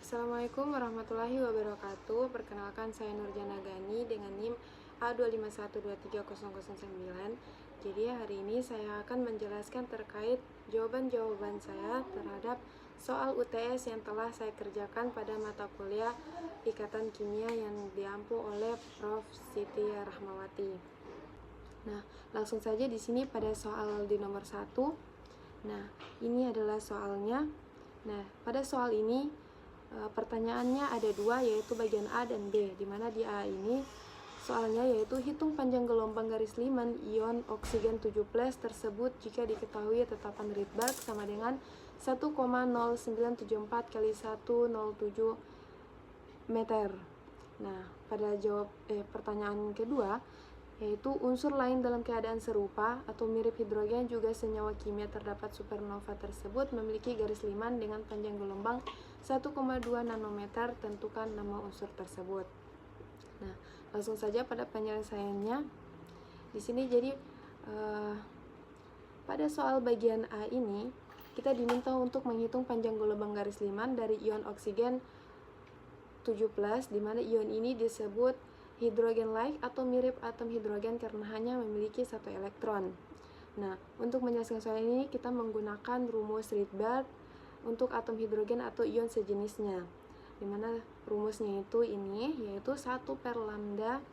Assalamualaikum warahmatullahi wabarakatuh. Perkenalkan, saya Nurjana Gani dengan NIM A251230009. Jadi hari ini saya akan menjelaskan terkait jawaban-jawaban saya terhadap soal UTS yang telah saya kerjakan pada mata kuliah Ikatan Kimia yang diampu oleh Prof. Siti Rahmawati. Nah, langsung saja di sini pada soal di nomor 1. Nah, ini adalah soalnya. Nah, pada soal ini pertanyaannya ada dua, yaitu bagian A dan B, dimana di A ini soalnya yaitu hitung panjang gelombang garis Lyman ion oksigen 7+ tersebut jika diketahui tetapan Rydberg sama dengan 1,0974 kali 107 meter. Nah, pada pertanyaan kedua, yaitu unsur lain dalam keadaan serupa atau mirip hidrogen juga senyawa kimia terdapat supernova tersebut memiliki garis Lyman dengan panjang gelombang 1,2 nanometer, tentukan nama unsur tersebut. Nah, langsung saja pada penyelesaiannya. Di sini jadi pada soal bagian A ini kita diminta untuk menghitung panjang gelombang garis Lyman dari ion oksigen 7+, di mana ion ini disebut hidrogen-like atau mirip atom hidrogen karena hanya memiliki satu elektron. Nah, untuk menjelaskan soal ini kita menggunakan rumus Rydberg untuk atom hidrogen atau ion sejenisnya, di mana rumusnya itu ini, yaitu 1 per lambda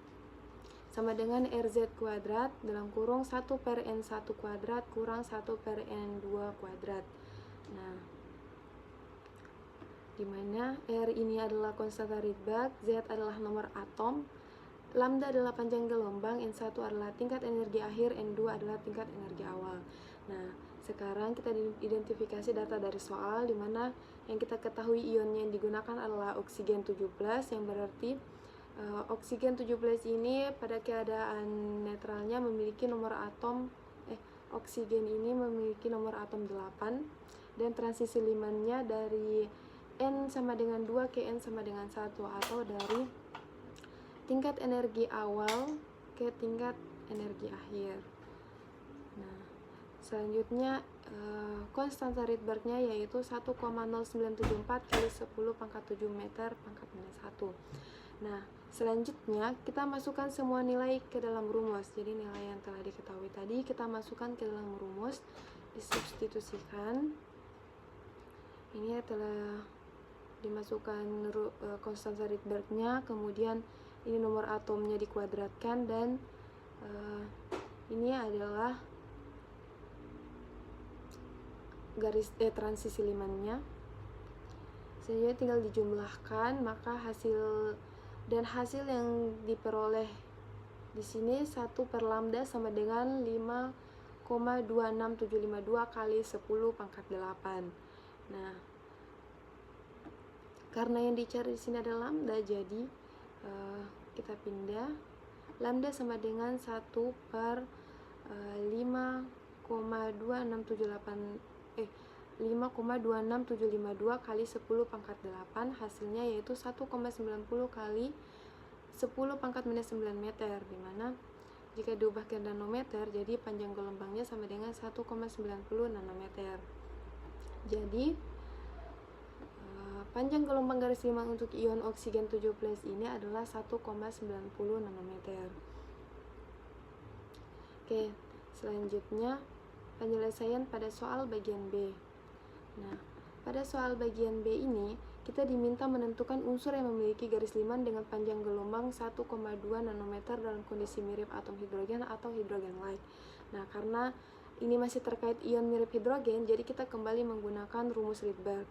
sama dengan RZ kuadrat dalam kurung 1 per N1 kuadrat kurang 1 per N2 kuadrat. Nah, dimana R ini adalah konstanta Rydberg, Z adalah nomor atom, lambda adalah panjang gelombang, N1 adalah tingkat energi akhir, N2 adalah tingkat energi awal. Nah, sekarang kita identifikasi data dari soal, dimana yang kita ketahui ionnya yang digunakan adalah oksigen 7+, yang berarti oksigen 7+ ini pada keadaan netralnya memiliki nomor atom oksigen ini memiliki nomor atom 8, dan transisi Lyman-nya dari N sama dengan 2 ke N sama dengan 1, atau dari tingkat energi awal ke tingkat energi akhir. Nah, selanjutnya konstanta Rydberg-nya yaitu 1,0974 kali 10 pangkat 7 meter pangkat minus 1. Nah, selanjutnya kita masukkan semua nilai ke dalam rumus. Jadi nilai yang telah diketahui tadi kita masukkan ke dalam rumus, disubstitusikan. Ini telah dimasukkan konstanta Rydberg-nya, kemudian ini nomor atomnya dikuadratkan, dan ini adalah garis transisi Lyman-nya. Selanjutnya tinggal dijumlahkan, maka hasil yang diperoleh di sini 1 per lambda sama dengan 5,26752 kali 10 pangkat 8. Nah, karena yang dicari di sini adalah lambda, jadi kita pindah. Lambda sama dengan 1 per 5,26752 kali 10 pangkat 8, hasilnya yaitu 1,90 kali 10 pangkat minus 9 meter, dimana jika diubah ke nanometer, jadi panjang gelombangnya sama dengan 1,90 nanometer. Jadi panjang gelombang garis Lyman untuk ion oksigen 7+ ini adalah 1,90 nanometer. Oke, selanjutnya penyelesaian pada soal bagian B. Nah, pada soal bagian B ini kita diminta menentukan unsur yang memiliki garis Lyman dengan panjang gelombang 1,2 nanometer dalam kondisi mirip atom hidrogen atau hidrogen-like. Nah, karena ini masih terkait ion mirip hidrogen, jadi kita kembali menggunakan rumus Rydberg.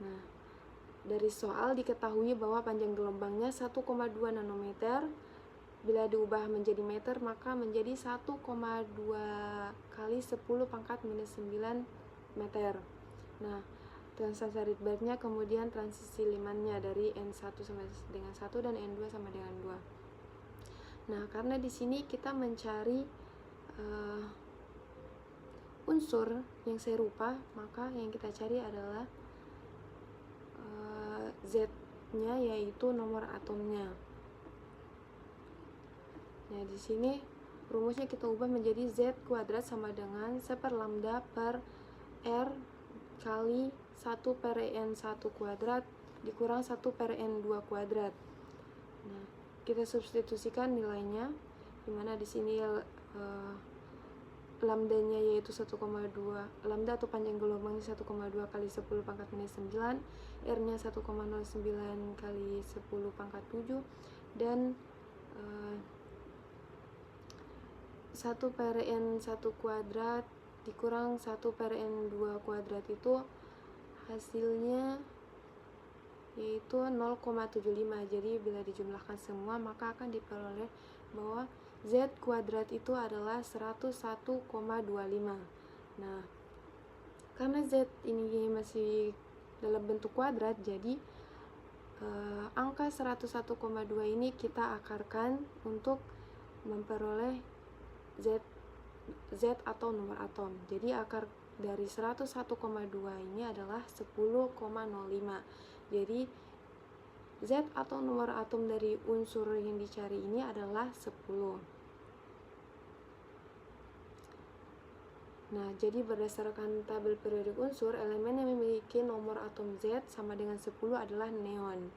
Nah, dari soal diketahui bahwa panjang gelombangnya 1,2 nanometer. Bila diubah menjadi meter, maka menjadi 1,2 kali 10 pangkat minus 9 meter. Nah, konstanta Rydberg-nya kemudian transisi Lyman-nya dari N1 sama dengan 1 dan N2 sama dengan 2. Nah, karena di sini kita mencari unsur yang serupa, maka yang kita cari adalah Z-nya, yaitu nomor atomnya. Nah, di sini rumusnya kita ubah menjadi Z kuadrat sama dengan 1 per lambda per R kali 1 per N1 kuadrat dikurang 1 per N2 kuadrat. Nah, kita substitusikan nilainya, dimana di sini lambdanya yaitu 1,2, lambda atau panjang gelombangnya 1,2 kali 10 pangkat minus 9, R-nya 1,09 kali 10 pangkat 7, dan 1 per N1 kuadrat dikurang 1 per N2 kuadrat itu hasilnya yaitu 0,75. Jadi bila dijumlahkan semua maka akan diperoleh bahwa Z kuadrat itu adalah 101,25. Nah, karena Z ini masih dalam bentuk kuadrat, jadi angka 101,2 ini kita akarkan untuk memperoleh Z atau nomor atom. Jadi akar dari 101,2 ini adalah 10,05. Jadi Z atau nomor atom dari unsur yang dicari ini adalah 10. Nah, jadi berdasarkan tabel periodik unsur, elemen yang memiliki nomor atom Z sama dengan 10 adalah neon.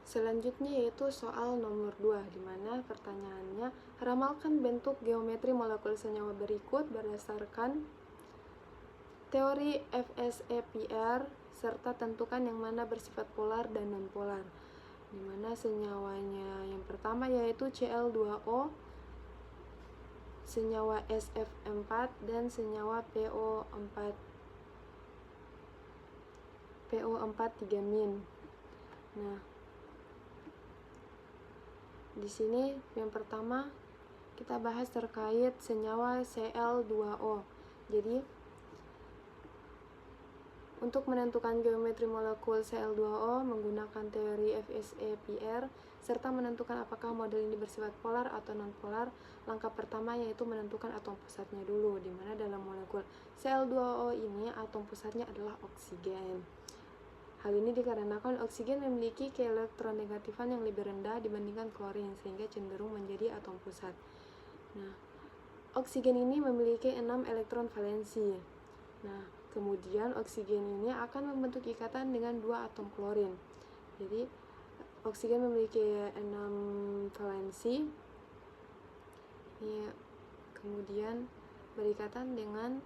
Selanjutnya yaitu soal nomor 2, di mana pertanyaannya, ramalkan bentuk geometri molekul senyawa berikut berdasarkan teori FSEPR serta tentukan yang mana bersifat polar dan nonpolar. Di mana senyawanya yang pertama yaitu Cl2O, senyawa SF4 dan senyawa PO4 3-. Nah, di sini yang pertama kita bahas terkait senyawa Cl2O. Jadi untuk menentukan geometri molekul Cl2O menggunakan teori FSEPR serta menentukan apakah model ini bersifat polar atau nonpolar, langkah pertama yaitu menentukan atom pusatnya dulu, di mana dalam molekul Cl2O ini atom pusatnya adalah oksigen. Hal ini dikarenakan oksigen memiliki keelektronegatifan yang lebih rendah dibandingkan klorin, sehingga cenderung menjadi atom pusat. Nah, oksigen ini memiliki 6 elektron valensi. Nah, kemudian oksigen ini akan membentuk ikatan dengan 2 atom klorin. Jadi oksigen memiliki 6 valensi. Ini kemudian berikatan dengan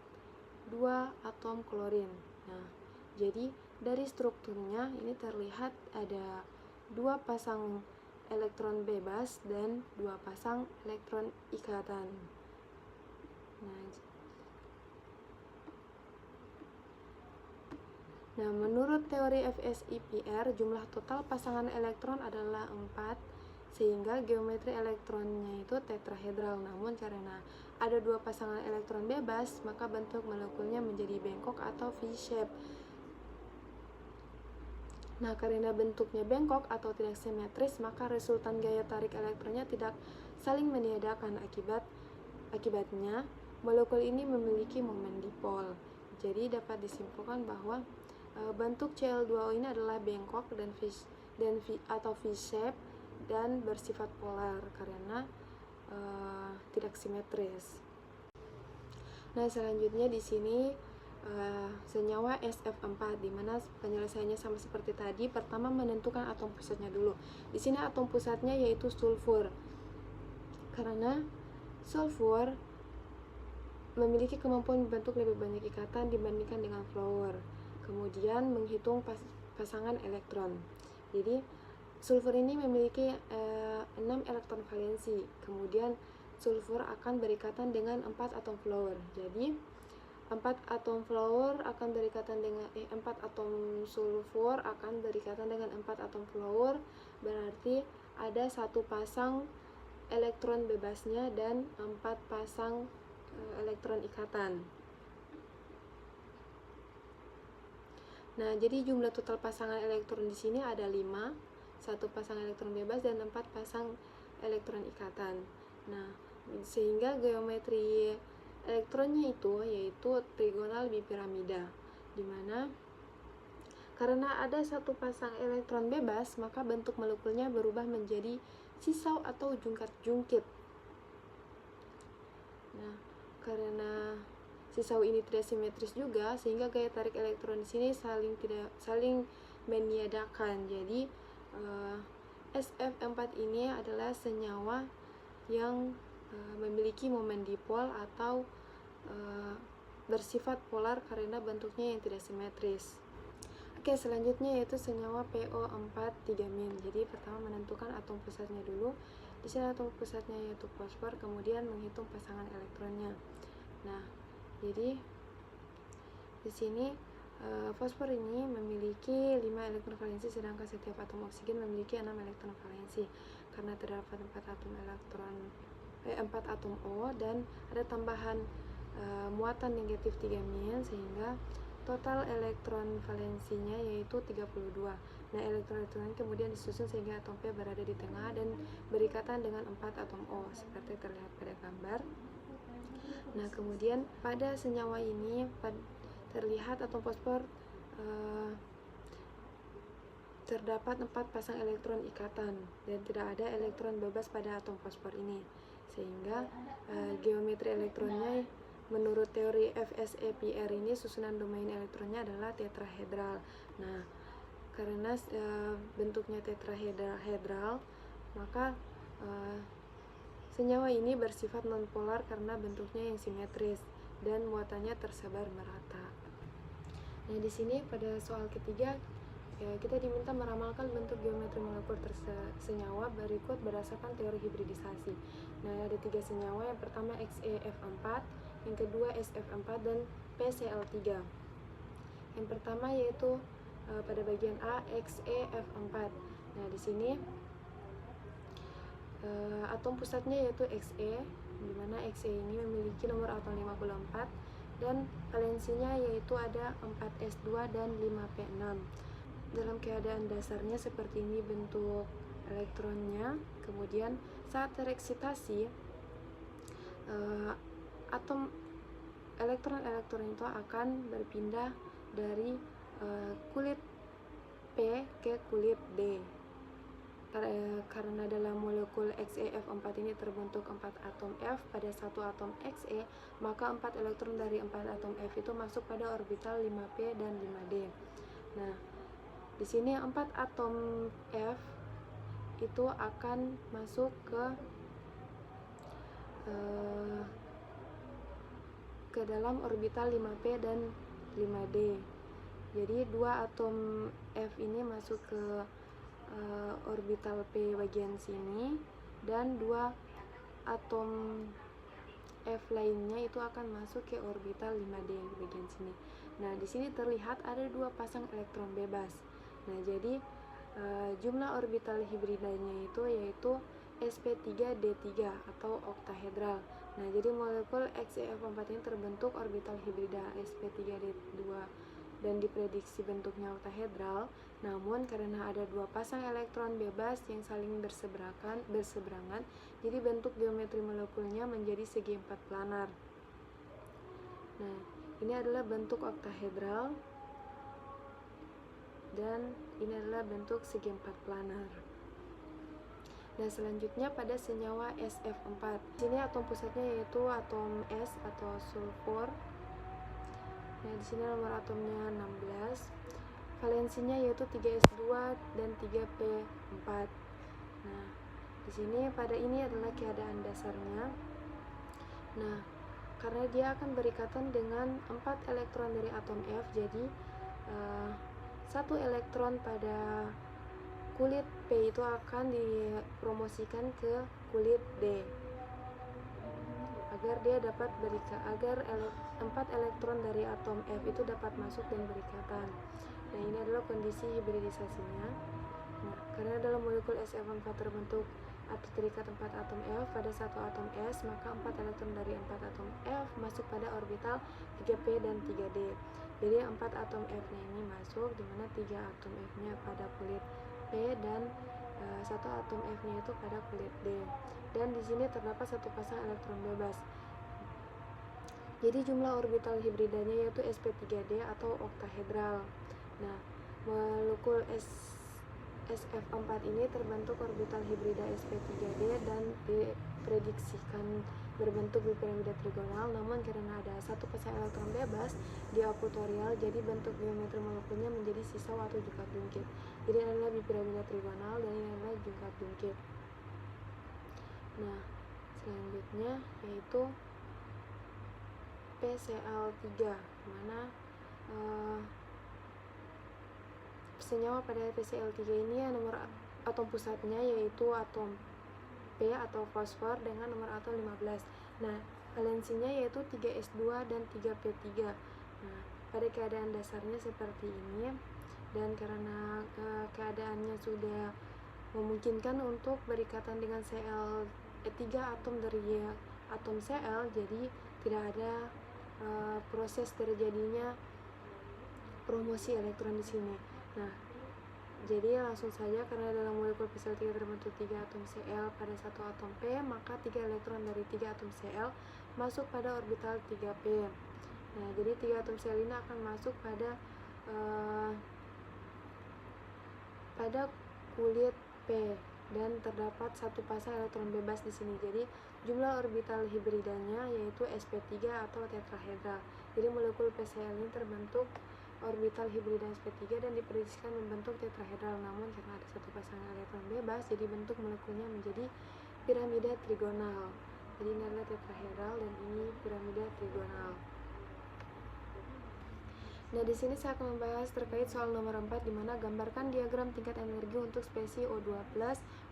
2 atom klorin. Nah, jadi dari strukturnya ini terlihat ada 2 pasang elektron bebas dan 2 pasang elektron ikatan. Nah, menurut teori FSEPR, jumlah total pasangan elektron adalah 4, sehingga geometri elektronnya itu tetrahedral. Namun karena ada 2 pasangan elektron bebas, maka bentuk molekulnya menjadi bengkok atau V-shape. Nah, karena bentuknya bengkok atau tidak simetris, maka resultan gaya tarik elektronnya tidak saling meniadakan. Akibatnya, molekul ini memiliki momen dipol. Jadi dapat disimpulkan bahwa bentuk Cl2O ini adalah bengkok atau V-shape dan bersifat polar karena tidak simetris. Nah, selanjutnya di sini senyawa SF4, di mana penyelesaiannya sama seperti tadi. Pertama, menentukan atom pusatnya dulu. Di sini atom pusatnya yaitu sulfur. Karena sulfur memiliki kemampuan membentuk lebih banyak ikatan dibandingkan dengan fluor. Kemudian menghitung pasangan elektron. Jadi sulfur ini memiliki 6 elektron valensi. Kemudian sulfur akan berikatan dengan 4 atom fluor. Jadi 4 atom sulfur akan berikatan dengan 4 atom fluor, berarti ada 1 pasang elektron bebasnya dan 4 pasang elektron ikatan. Nah, jadi jumlah total pasangan elektron di sini ada 5, 1 pasang elektron bebas dan 4 pasang elektron ikatan. Nah, sehingga geometri elektronnya itu yaitu trigonal bipiramida, di mana karena ada 1 pasang elektron bebas, maka bentuk molekulnya berubah menjadi sisau atau jungkat-jungkit. Nah, karena sisau ini tidak simetris juga, sehingga gaya tarik elektron di sini saling meniadakan. Jadi SF4 ini adalah senyawa yang memiliki momen dipol atau bersifat polar karena bentuknya yang tidak simetris. Oke, selanjutnya yaitu senyawa PO4 3-min. Jadi pertama menentukan atom pusatnya dulu. Di sini atom pusatnya yaitu fosfor, kemudian menghitung pasangan elektronnya. Nah, jadi di sini fosfor ini memiliki 5 elektron valensi, sedangkan setiap atom oksigen memiliki 6 elektron valensi. Karena terdapat 4 atom O dan ada tambahan muatan negatif 3-min, sehingga total elektron valensinya yaitu 32. Nah, elektron-elektron kemudian disusun sehingga atom P berada di tengah dan berikatan dengan 4 atom O seperti terlihat pada gambar. Nah, kemudian pada senyawa ini terlihat atom fosfor terdapat 4 pasang elektron ikatan dan tidak ada elektron bebas pada atom fosfor ini, sehingga geometri elektronnya menurut teori FSEPR ini susunan domain elektronnya adalah tetrahedral. Nah, karena bentuknya tetrahedral, maka senyawa ini bersifat nonpolar karena bentuknya yang simetris dan muatannya tersebar merata. Nah, di sini pada soal ketiga kita diminta meramalkan bentuk geometri molekul senyawa berikut berdasarkan teori hibridisasi. Nah, ada 3 senyawa. Yang pertama XeF4, yang kedua SF4 dan PCl3. Yang pertama yaitu pada bagian A XeF4. Nah, di sini atom pusatnya yaitu Xe, di mana Xe ini memiliki nomor atom 54 dan valensinya yaitu ada 4s2 dan 5p6. Dalam keadaan dasarnya seperti ini bentuk elektronnya. Kemudian saat tereksitasi, atom elektron itu akan berpindah dari kulit P ke kulit D. Karena dalam molekul XeF4 ini terbentuk 4 atom F pada satu atom Xe, maka 4 elektron dari 4 atom F itu masuk pada orbital 5p dan 5d. Nah, di sini 4 atom F itu akan masuk ke dalam orbital 5p dan 5d. Jadi 2 atom F ini masuk ke orbital P bagian sini, dan 2 atom F lainnya itu akan masuk ke orbital 5d di bagian sini. Nah, di sini terlihat ada 2 pasang elektron bebas. Nah, jadi jumlah orbital hibridanya itu yaitu sp3d3 atau oktahedral. Nah, jadi molekul XeF4 ini terbentuk orbital hibrida sp3d2 dan diprediksi bentuknya oktahedral. Namun karena ada 2 pasang elektron bebas yang saling berseberangan, jadi bentuk geometri molekulnya menjadi segi 4 planar. Nah, ini adalah bentuk oktahedral dan ini adalah bentuk segi 4 planar. Nah, selanjutnya pada senyawa SF4. Sini atom pusatnya yaitu atom S atau sulfur. Nah, di sini nomor atomnya 16. Valensinya yaitu 3s2 dan 3p4. Nah, di sini pada ini adalah keadaan dasarnya. Nah, karena dia akan berikatan dengan 4 elektron dari atom F, jadi 1 elektron pada kulit P itu akan dipromosikan ke kulit D agar dia dapat agar 4 elektron dari atom F itu dapat masuk dan berikatan. Nah, ini adalah kondisi hibridisasinya. Nah, karena dalam molekul SF4 terbentuk atau terikat 4 atom F pada satu atom S, maka 4 elektron dari 4 atom F masuk pada orbital 3p dan 3d. Jadi 4 atom F-nya ini masuk, dimana 3 atom F-nya pada kulit P dan 1 atom F-nya itu pada kulit D. Dan di sini terdapat 1 pasang elektron bebas. Jadi jumlah orbital hibridanya yaitu sp3d atau oktahedral. Nah, molekul SF4 ini terbentuk orbital hibrida sp3d dan diprediksikan berbentuk piramida trigonal, namun karena ada satu pasang elektron bebas di akuatorial, jadi bentuk geometri molekulnya menjadi sisau atau jungkat jungkit. Jadi ini adalah piramida trigonal dan ini adalah jungkat jungkit. Nah, selanjutnya yaitu PCl3, dimana senyawa pada PCl3 ini nomor atom pusatnya yaitu atom P atau fosfor dengan nomor atom 15. Nah, valensinya yaitu 3s2 dan 3p3. Nah, pada keadaan dasarnya seperti ini, dan karena keadaannya sudah memungkinkan untuk berikatan dengan Cl3 atom dari atom Cl, jadi tidak ada proses terjadinya promosi elektron di sini. Nah, jadi langsung saja, karena dalam molekul PCl3 terbentuk 3 atom Cl pada satu atom P, maka 3 elektron dari 3 atom Cl masuk pada orbital 3p. Nah, jadi 3 atom Cl ini akan masuk pada kulit P, dan terdapat satu pasang elektron bebas di sini. Jadi jumlah orbital hibridanya yaitu sp3 atau tetrahedral. Jadi molekul PCl ini terbentuk orbital hibrida sp3 dan diprediksikan membentuk tetrahedral, namun karena ada satu pasang elektron bebas, jadi bentuk molekulnya menjadi piramida trigonal. Jadi ini adalah tetrahedral dan ini piramida trigonal. Nah, di sini saya akan membahas terkait soal nomor 4, di mana gambarkan diagram tingkat energi untuk spesies O2+,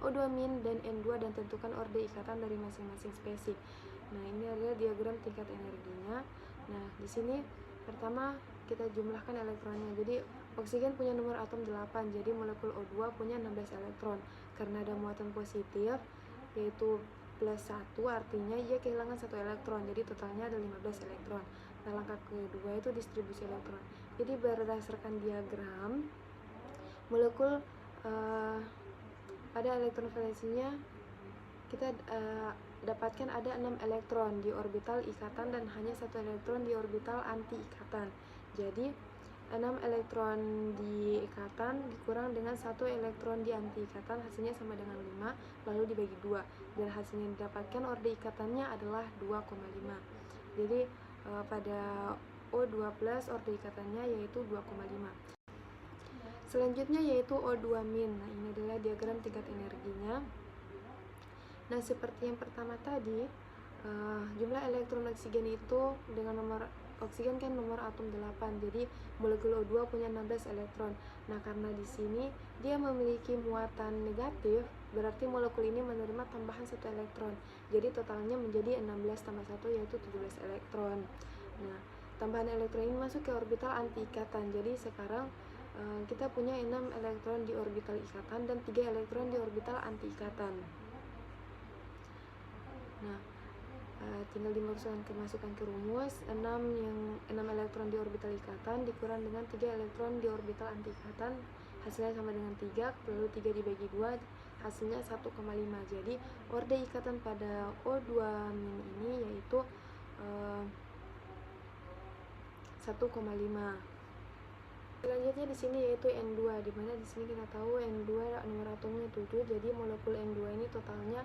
O2-, dan N2 dan tentukan orde ikatan dari masing-masing spesies. Nah, ini adalah diagram tingkat energinya. Nah, di sini pertama kita jumlahkan elektronnya. Jadi oksigen punya nomor atom 8, jadi molekul O2 punya 16 elektron. Karena ada muatan positif yaitu plus 1, artinya ia kehilangan 1 elektron, jadi totalnya ada 15 elektron. Nah, langkah kedua itu distribusi elektron. Jadi berdasarkan diagram, molekul pada elektron valensinya kita dapatkan ada 6 elektron di orbital ikatan dan hanya 1 elektron di orbital anti ikatan. Jadi 6 elektron di ikatan dikurang dengan 1 elektron di anti ikatan, hasilnya sama dengan 5, lalu dibagi 2, dan hasilnya didapatkan orde ikatannya adalah 2,5. Jadi pada O2+ orde ikatannya yaitu 2,5. Selanjutnya yaitu O2-. Nah, ini adalah diagram tingkat energinya. Nah, seperti yang pertama tadi, jumlah elektron oksigen itu dengan nomor oksigen kan nomor atom 8, jadi molekul O2 punya 16 elektron. Nah, karena di sini dia memiliki muatan negatif, berarti molekul ini menerima tambahan 1 elektron. Jadi totalnya menjadi 16 tambah 1 yaitu 17 elektron. Nah, tambahan elektron ini masuk ke orbital anti ikatan. Jadi sekarang kita punya 6 elektron di orbital ikatan dan 3 elektron di orbital anti ikatan. Nah, tinggal dimasukkan ke rumus. 6 elektron di orbital ikatan dikurang dengan 3 elektron di orbital anti ikatan, hasilnya sama dengan 3, lalu 3 dibagi 2, hasilnya 1,5. Jadi orde ikatan pada O2- ini yaitu 1,5. Selanjutnya di sini yaitu N2, di mana di sini kita tahu N2 nomor atomnya 7, jadi molekul N2 ini totalnya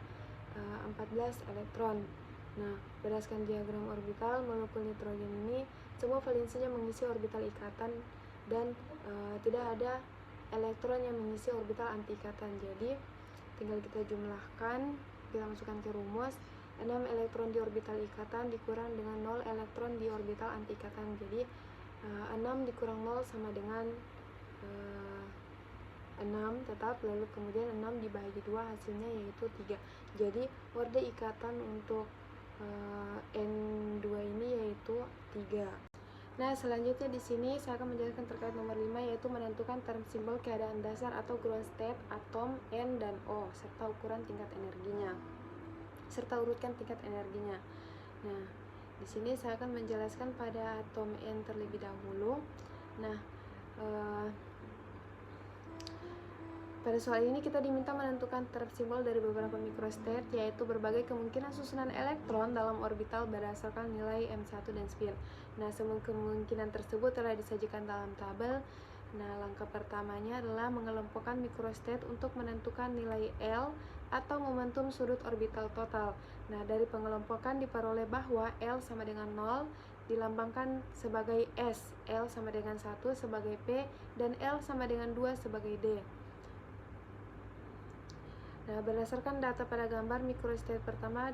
14 elektron. Nah, berdasarkan diagram orbital, molekul nitrogen ini semua valensinya mengisi orbital ikatan dan tidak ada elektron yang mengisi orbital anti ikatan. Jadi tinggal kita jumlahkan, kita masukkan ke rumus. 6 elektron di orbital ikatan dikurang dengan 0 elektron di orbital anti ikatan. Jadi 6 dikurang 0 sama dengan 6 tetap, lalu kemudian 6 dibagi 2, hasilnya yaitu 3. Jadi orde ikatan untuk N2 ini yaitu 3. Nah, selanjutnya di sini saya akan menjelaskan terkait nomor 5, yaitu menentukan term simbol keadaan dasar atau ground state atom N dan O serta ukuran tingkat energinya, serta urutkan tingkat energinya. Nah, di sini saya akan menjelaskan pada atom N terlebih dahulu. Nah, pada soal ini kita diminta menentukan term simbol dari beberapa microstate, yaitu berbagai kemungkinan susunan elektron dalam orbital berdasarkan nilai M1 dan spin. Nah, semua kemungkinan tersebut telah disajikan dalam tabel. Nah, langkah pertamanya adalah mengelompokkan microstate untuk menentukan nilai L atau momentum sudut orbital total. Nah, dari pengelompokan diperoleh bahwa L sama dengan 0 dilambangkan sebagai S, L sama dengan 1 sebagai P, dan L sama dengan 2 sebagai D. Nah, berdasarkan data pada gambar, microstate pertama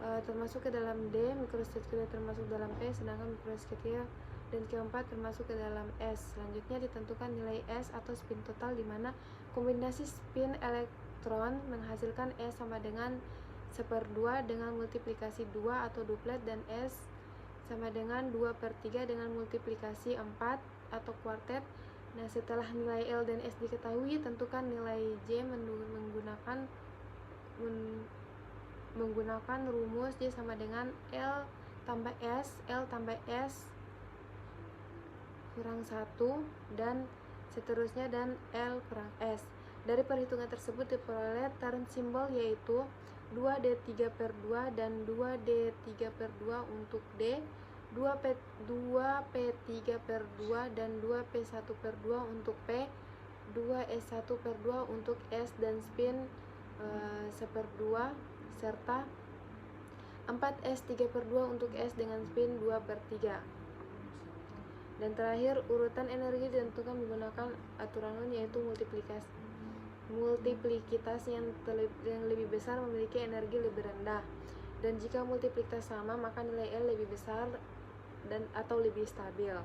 termasuk ke dalam D, microstate kedua termasuk dalam P, sedangkan microstate ketiga dan keempat termasuk ke dalam S. Selanjutnya ditentukan nilai S atau spin total, di mana kombinasi spin elektron menghasilkan S sama dengan 1/2 dengan multiplikasi 2 atau duplet, dan S sama dengan 2/3 dengan multiplikasi 4 atau kuartet. Nah, setelah nilai L dan S diketahui, tentukan nilai J menggunakan rumus J sama dengan L tambah S kurang 1 dan seterusnya, dan L kurang S. Dari perhitungan tersebut diperoleh term simbol yaitu 2D3/2 dan 2D3/2 untuk D, 2P3/2 dan 2P1/2 untuk P, 2S1/2 untuk S dan spin 1/2, serta 4S3/2 untuk S dengan spin 2/3. Dan terakhir, urutan energi ditentukan menggunakan aturan Ohm, yaitu multiplikitas yang lebih besar memiliki energi lebih rendah, dan jika multiplikitas sama maka nilai L lebih besar dan atau lebih stabil.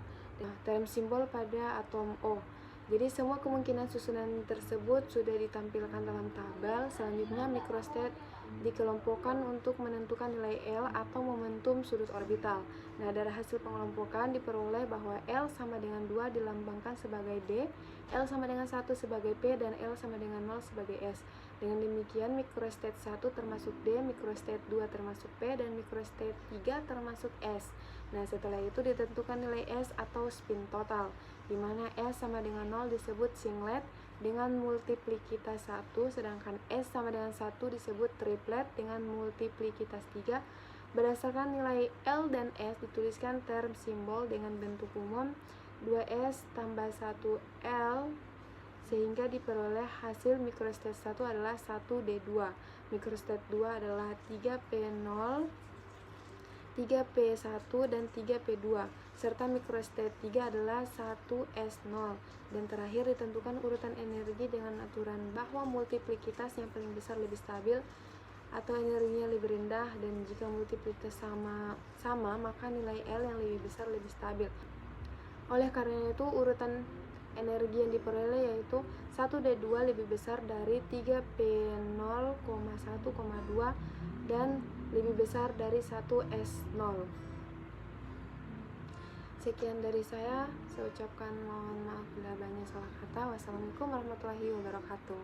Term simbol pada atom O. Jadi semua kemungkinan susunan tersebut sudah ditampilkan dalam tabel. Selanjutnya, microstate dikelompokkan untuk menentukan nilai L atau momentum sudut orbital. Nah, dari hasil pengelompokan diperoleh bahwa L sama dengan 2 dilambangkan sebagai D, L sama dengan 1 sebagai P, dan L sama dengan 0 sebagai S. Dengan demikian, microstate 1 termasuk D, microstate 2 termasuk P, dan microstate 3 termasuk S. Nah, setelah itu ditentukan nilai S atau spin total, di mana S sama dengan 0 disebut singlet dengan multiplikitas 1, sedangkan S sama dengan 1 disebut triplet dengan multiplikitas 3. Berdasarkan nilai L dan S dituliskan term simbol dengan bentuk umum 2S tambah 1L, sehingga diperoleh hasil microstate 1 adalah 1D2, microstate 2 adalah 3P0, 3P1 dan 3P2, serta microstate 3 adalah 1S0. Dan terakhir ditentukan urutan energi dengan aturan bahwa multiplikitas yang paling besar lebih stabil atau energinya lebih rendah, dan jika multiplikitas sama maka nilai L yang lebih besar lebih stabil. Oleh karena itu, urutan energi yang diperoleh yaitu 1D2 lebih besar dari 3P0,1,2 dan lebih besar dari 1S0. Sekian dari saya ucapkan mohon maaf bila banyak salah kata. Wassalamualaikum warahmatullahi wabarakatuh.